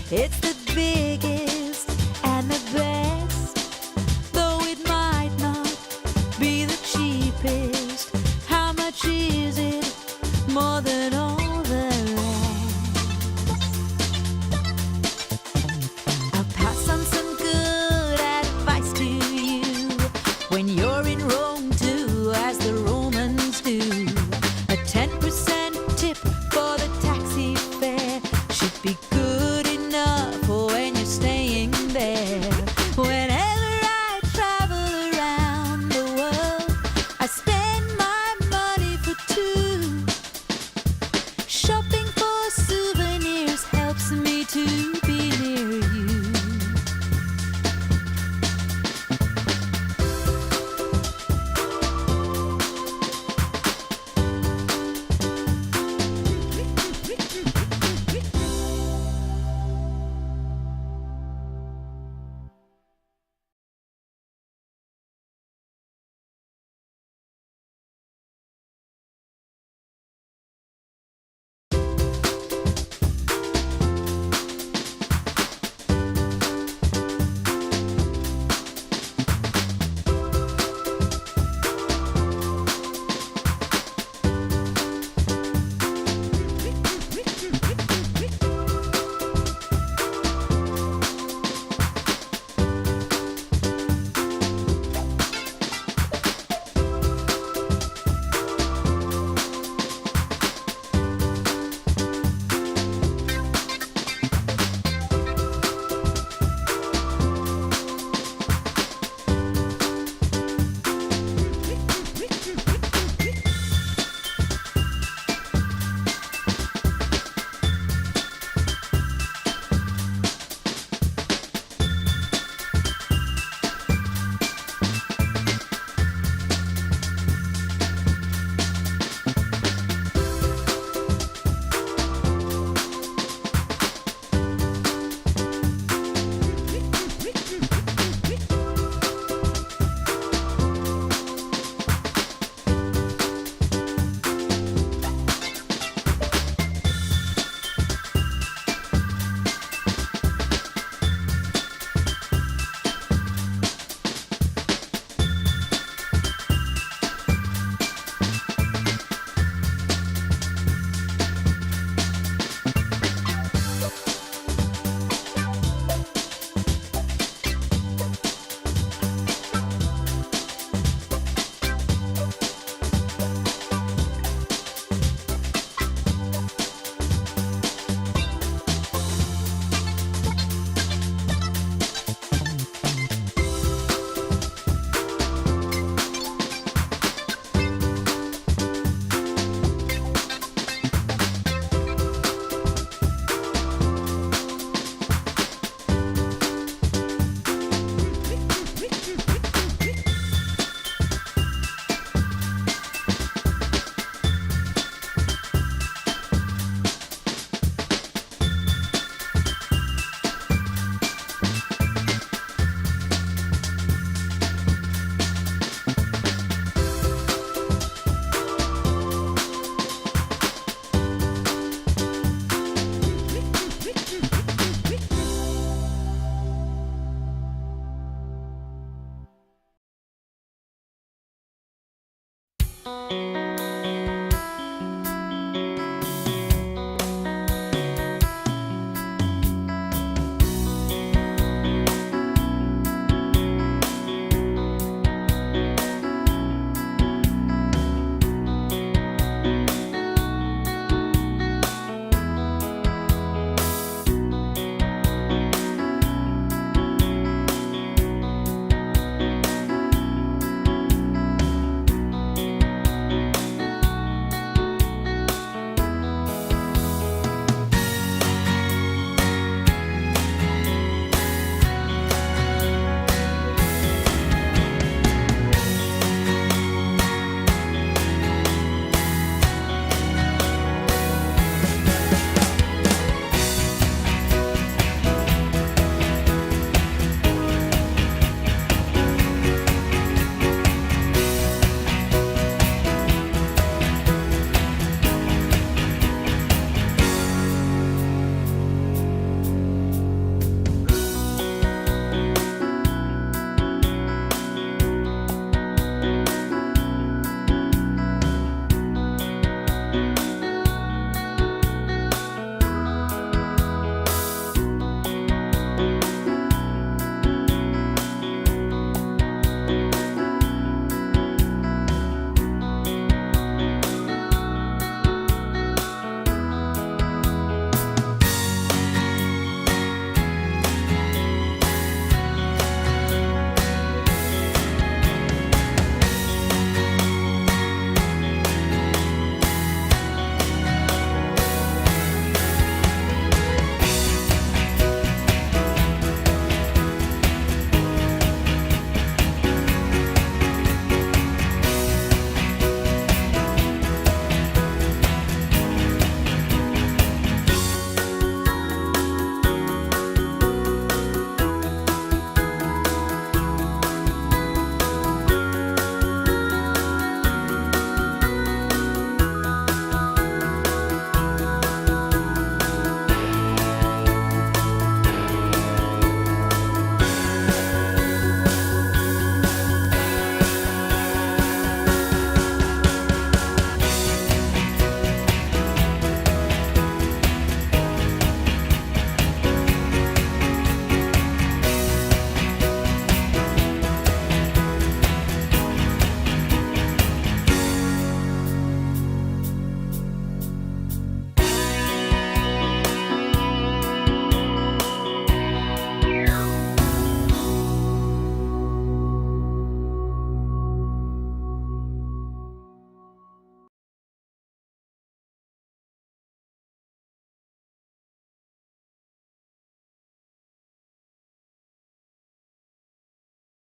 It's